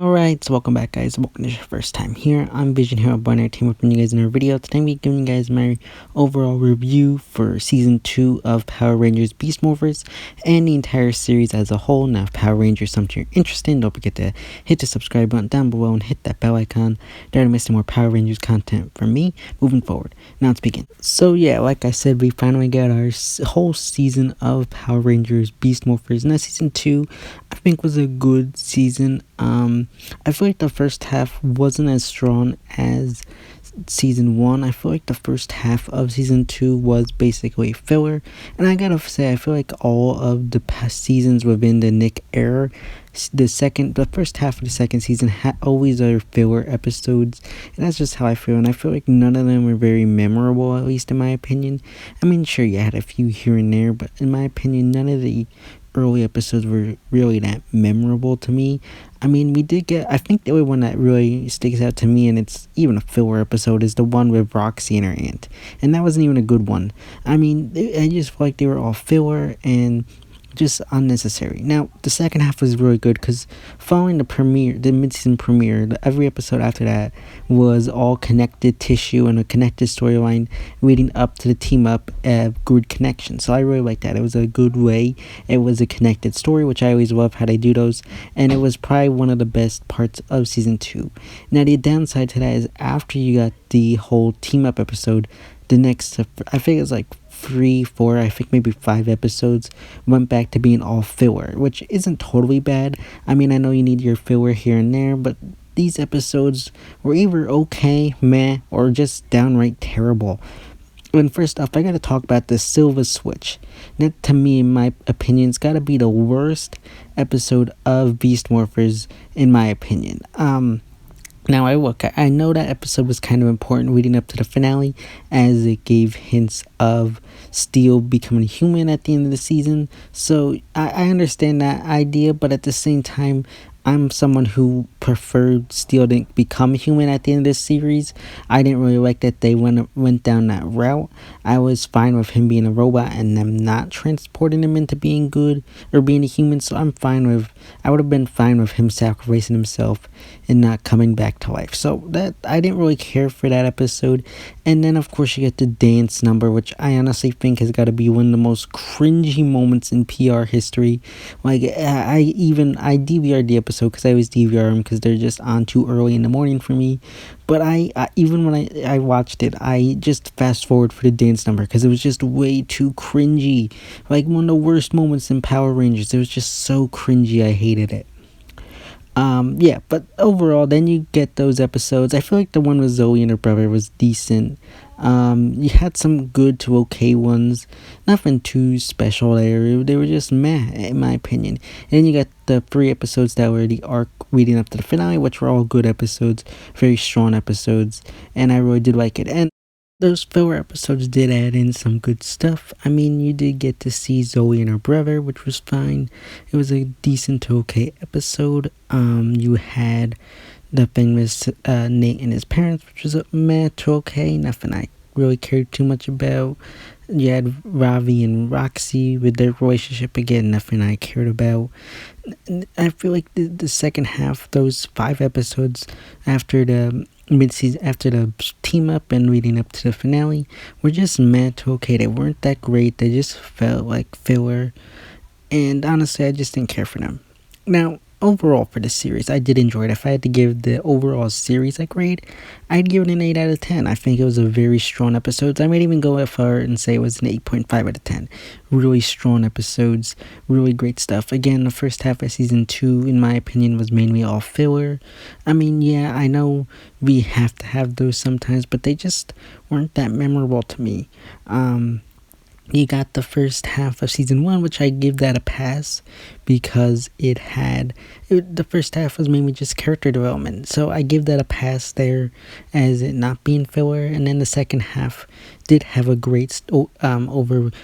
Alright, so welcome back guys, welcome to your first time here. I'm Vision Hero Binary Team up you guys in our video. Today we're giving you guys my overall review for Season 2 of Power Rangers Beast Morphers and the entire series as a whole. Now if Power Rangers is something you're interested in, don't forget to hit the subscribe button down below and hit that bell icon. There to miss more Power Rangers content from me moving forward. Now let's begin. So yeah, like I said, we finally got our whole season of Power Rangers Beast Morphers. Now Season 2 I think was a good season. I feel like the first half wasn't as strong as Season 1. I feel like the first half of Season 2 was basically filler. And I gotta say, I feel like all of the past seasons within the Nick era, the first half of the second season always are filler episodes. And that's just how I feel. And I feel like none of them were very memorable, at least in my opinion. I mean, sure, you had a few here and there, but in my opinion, none of the early episodes were really that memorable to me. I mean, we did get, I think the only one that really sticks out to me, and it's even a filler episode, is the one with Roxy and her aunt. And that wasn't even a good one. I mean, I just feel like they were all filler and just unnecessary. Now, the second half was really good because following the mid-season premiere, every episode after that was all connected tissue and a connected storyline leading up to the team up of good connection. So I really liked that. It was a good way. It was a connected story, which I always love how they do those, and it was probably one of the best parts of Season 2. Now, the downside to that is after you got the whole team up episode, the next, I think it's like 3, 4, I think maybe 5 episodes went back to being all filler, which isn't totally bad. I mean, I know you need your filler here and there, but these episodes were either okay, meh, or just downright terrible. And first off, I gotta talk about the Silva Switch. That, to me, in my opinion, has gotta be the worst episode of Beast Morphers, in my opinion. Now, I know that episode was kind of important leading up to the finale, as it gave hints of Steel becoming human at the end of the season. So, I understand that idea, but at the same time, I'm someone who preferred Steel to become human at the end of this series. I didn't really like that they went down that route. I was fine with him being a robot and them not transporting him into being good or being a human. So I would have been fine with him sacrificing himself and not coming back to life. So that I didn't really care for that episode. And then of course you get the dance number, which I honestly think has got to be one of the most cringy moments in PR history. Like I DVR'd the episode because I always DVR them because they're just on too early in the morning for me. But I even when I watched it, I just fast forward for the dance number because it was just way too cringy. Like one of the worst moments in Power Rangers. It was just so cringy. I hated it. Yeah, but overall, then you get those episodes. I feel like the one with Zoe and her brother was decent. You had some good to okay ones, nothing too special there. They were just meh, in my opinion. And then you got the 3 episodes that were the arc leading up to the finale, which were all good episodes, very strong episodes, and I really did like it. And those filler episodes did add in some good stuff. I mean, you did get to see Zoe and her brother, which was fine. It was a decent to okay episode. You had the famous Nate and his parents, which was a meh to okay. Nothing I really cared too much about. You had Ravi and Roxy with their relationship, again, nothing I cared about. I feel like the second half, those 5 episodes after the mid-season, after the team up and leading up to the finale, were just meh to okay. They weren't that great. They just felt like filler, and honestly I just didn't care for them. Now overall for the series, I did enjoy it. If I had to give the overall series a grade, I'd give it an 8 out of 10. I think it was a very strong episode. I might even go as far and say it was an 8.5 out of 10. Really strong episodes, really great stuff. Again, the first half of Season 2, in my opinion, was mainly all filler. I mean, yeah, I know we have to have those sometimes, but they just weren't that memorable to me. You got the first half of Season 1, which I give that a pass because the first half was mainly just character development. So I give that a pass there as it not being filler. And then the second half did have a great overarching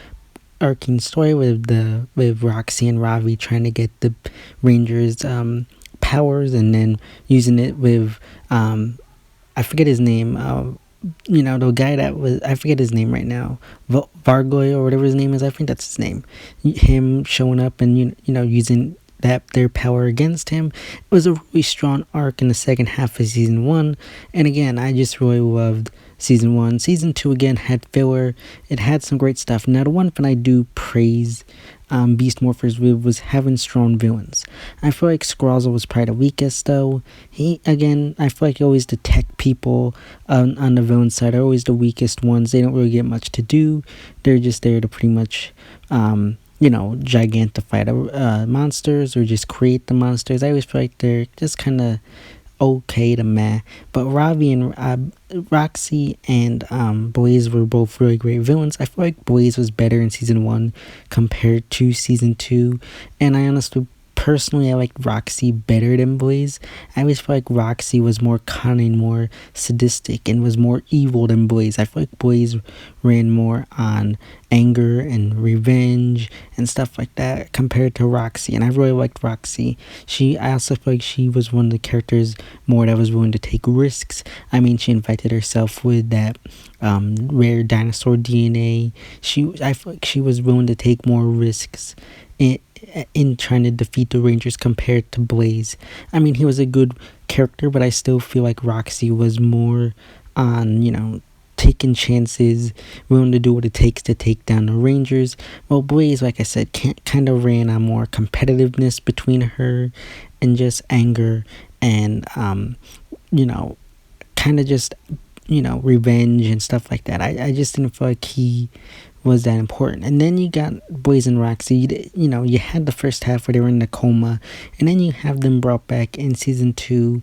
story with Roxy and Ravi trying to get the Rangers powers and then using it with, I forget his name, the guy that was, I forget his name right now, Vargoy or whatever his name is, I think that's his name. Him showing up and using that their power against him. It was a really strong arc in the second half of season one. And again, I just really loved season one. Season two again had filler. It had some great stuff. Now the one thing I do praise Beast Morphers with was having strong villains. I feel like Scrozzle was probably the weakest though. I feel like he always detect people on the villain side are always the weakest ones. They don't really get much to do. They're just there to pretty much gigantify the monsters or just create the monsters. I always feel like they're just kind of okay to meh. But Roxy and Blaze were both really great villains. I feel like Blaze was better in season one compared to season two, and I honestly personally I like Roxy better than Blaze. I always feel like Roxy was more cunning, more sadistic, and was more evil than Blaze. I feel like Blaze ran more on anger and revenge and stuff like that compared to Roxy, and I really liked Roxy. I also feel like she was one of the characters more that was willing to take risks. I mean, she invited herself with that rare dinosaur DNA. I feel like she was willing to take more risks in trying to defeat the Rangers compared to Blaze. I mean, he was a good character, but I still feel like Roxy was more on, taking chances, willing to do what it takes to take down the Rangers. Well, Blaze, like I said, kind of ran on more competitiveness between her and just anger and, kind of just, revenge and stuff like that. I just didn't feel like he was that important. And then you got Blaze and Roxy. You had the first half where they were in the coma, and then you have them brought back in season two.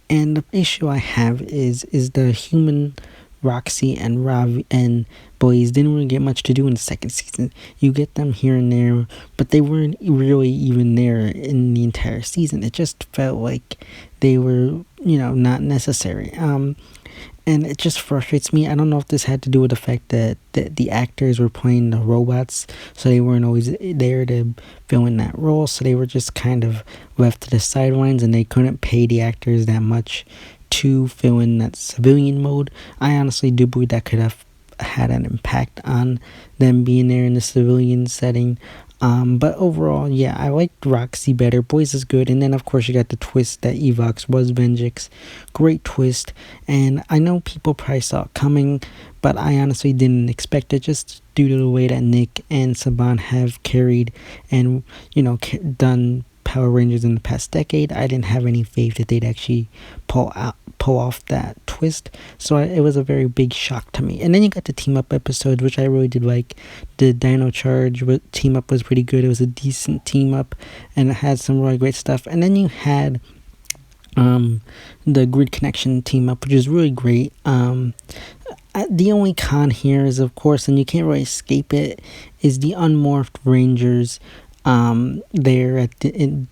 And the issue I have is the human Roxy and Blaze didn't really get much to do in the second season. You get them here and there, but they weren't really even there in the entire season. It just felt like they were, not necessary. And it just frustrates me. I don't know if this had to do with the fact that the actors were playing the robots, so they weren't always there to fill in that role. So they were just kind of left to the sidelines, and they couldn't pay the actors that much to fill in that civilian mode. I honestly do believe that could have had an impact on them being there in the civilian setting. But overall, yeah, I liked Roxy better. Blaze is good. And then, of course, you got the twist that evox was venjix. Great twist. And I know people probably saw it coming, but I honestly didn't expect it just due to the way that Nick and Saban have carried and, done Power Rangers in the past decade. I didn't have any faith that they'd actually pull off that twist, so it was a very big shock to me. And then you got the team up episodes, which I really did like. The Dino Charge team up was pretty good. It was a decent team up, and it had some really great stuff. And then you had the Grid Connection team up, which is really great. The only con here is, of course, and you can't really escape it, is the unmorphed Rangers there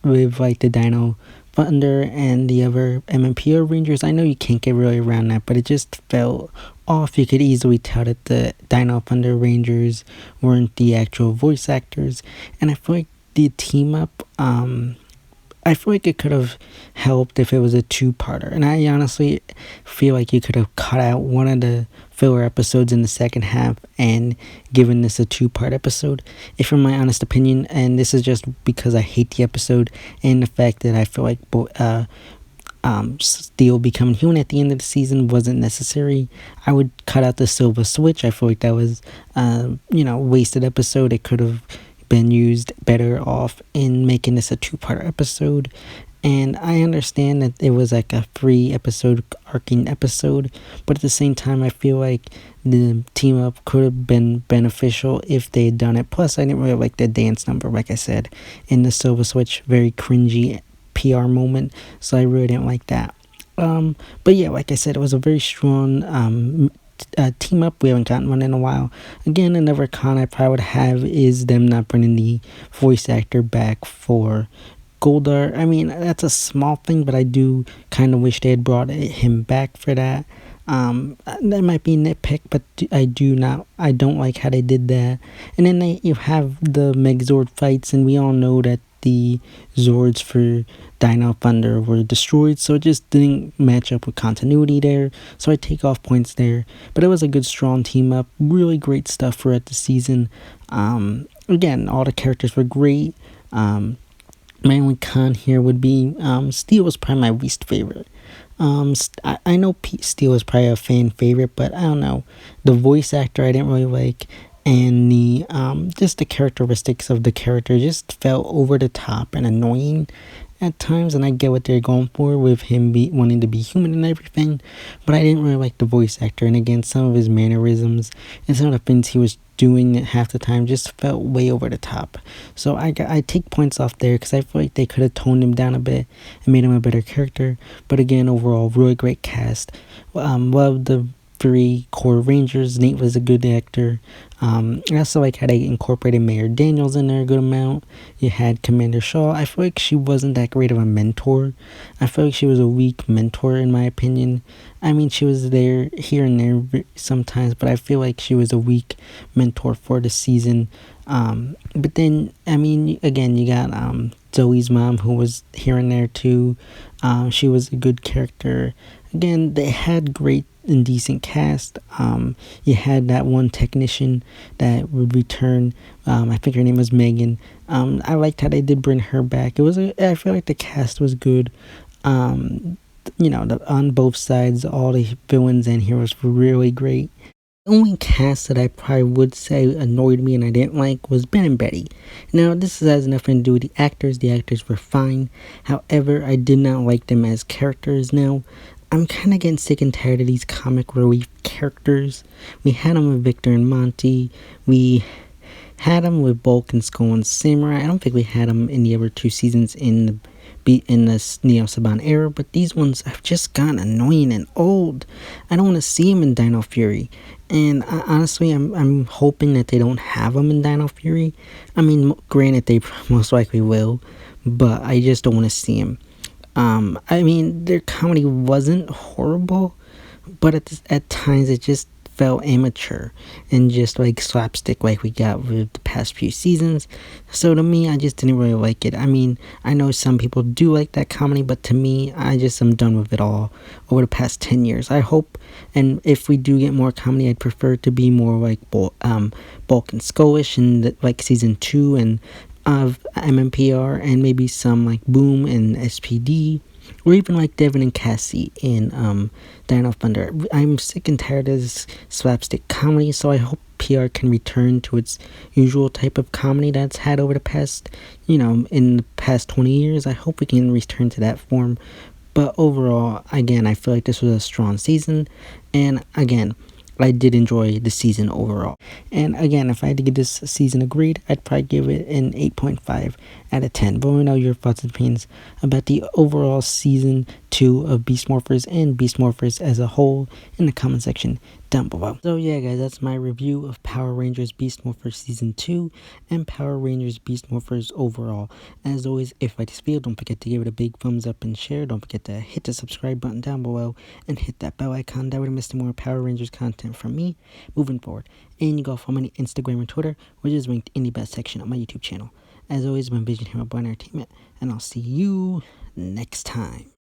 with like the Dino Thunder and the other MMPO Rangers. I know you can't get really around that, but it just felt off. You could easily tell that the Dino Thunder Rangers weren't the actual voice actors, and I feel like the team up, I feel like it could have helped if it was a two-parter. And I honestly feel like you could have cut out one of the filler episodes in the second half and given this a two-part episode. If in my honest opinion, and this is just because I hate the episode and the fact that I feel like Steel becoming human at the end of the season wasn't necessary, I would cut out the Silva Switch. I feel like that was, wasted episode. It could have been used better off in making this a two-part episode. And I understand that it was like a 3-episode arcing episode, but at the same time I feel like the team up could have been beneficial if they had done it. Plus I didn't really like the dance number, like I said, in the Silva Switch. Very cringy PR moment, so I really didn't like that. But yeah, like I said, it was a very strong team up. We haven't gotten one in a while. Again, another con I probably would have is them not bringing the voice actor back for Goldar. I mean, that's a small thing, but I do kind of wish they had brought him back for that. That might be a nitpick, but I don't like how they did that. And then you have the Megazord fights, and we all know that the Zords for Dino Thunder were destroyed, so it just didn't match up with continuity there. So I take off points there. But it was a good, strong team up. Really great stuff throughout the season. Again, all the characters were great. My only con here would be Steel was probably my least favorite. I know Steel was probably a fan favorite, but I don't know. The voice actor I didn't really like, and the just the characteristics of the character just felt over the top and annoying at times. And I get what they're going for with him wanting to be human and everything, but I didn't really like the voice actor. And again, some of his mannerisms and some of the things he was doing half the time just felt way over the top. So I take points off there because I feel like they could have toned him down a bit and made him a better character. But again, overall, really great cast. Love the 3 core Rangers. Nate was a good actor. I also like how they incorporated Mayor Daniels in there a good amount. You had Commander Shaw. I feel like she wasn't that great of a mentor. I feel like she was a weak mentor in my opinion. I mean, she was there here and there sometimes, but I feel like she was a weak mentor for the season. But then, I mean, again, you got Zoe's mom, who was here and there too. She was a good character. Again, they had great and decent cast. You had that one technician that would return. I think her name was Megan. I liked how they did bring her back. I feel like the cast was good. On both sides, all the villains and heroes were really great. The only cast that I probably would say annoyed me and I didn't like was Ben and Betty. Now, this has nothing to do with the actors. The actors were fine. However, I did not like them as characters. Now, I'm kind of getting sick and tired of these comic relief characters. We had them with Victor and Monty. We had them with Bulk and Skull and Samurai. I don't think we had them in the other 2 seasons in the Neo Saban era, but these ones have just gotten annoying and old. I don't want to see them in Dino Fury. And honestly, I'm hoping that they don't have them in Dino Fury. I mean, granted, they most likely will, but I just don't want to see them. I mean, their comedy wasn't horrible, but at times it just felt amateur and just like slapstick like we got with the past few seasons. So to me, I just didn't really like it. I mean, I know some people do like that comedy, but to me, I just am done with it all over the past 10 years. I hope, and if we do get more comedy, I'd prefer it to be more like Bulk and Skullish in like season 2 and of MMPR, and maybe some like Boom and SPD, or even like Devin and Cassie in Dino Thunder. I'm sick and tired of this slapstick comedy, so I hope PR can return to its usual type of comedy that's had over the past, in the past 20 years. I hope we can return to that form. But overall, again, I feel like this was a strong season, and again, I did enjoy the season overall. And again, if I had to give this season a grade, I'd probably give it an 8.5 out of 10. But let me know your thoughts and opinions about the overall season 2 of Beast Morphers and Beast Morphers as a whole in the comment section down below. So yeah, guys, that's my review of Power Rangers Beast Morphers Season 2 and Power Rangers Beast Morphers overall. As always, if you like this video, don't forget to give it a big thumbs up and share. Don't forget to hit the subscribe button down below and hit that bell icon. That way you miss more Power Rangers content from me moving forward. And you can follow me on Instagram and Twitter, which is linked in the best section of my YouTube channel. As always, I'm Vision Hero Boy Entertainment, and I'll see you next time.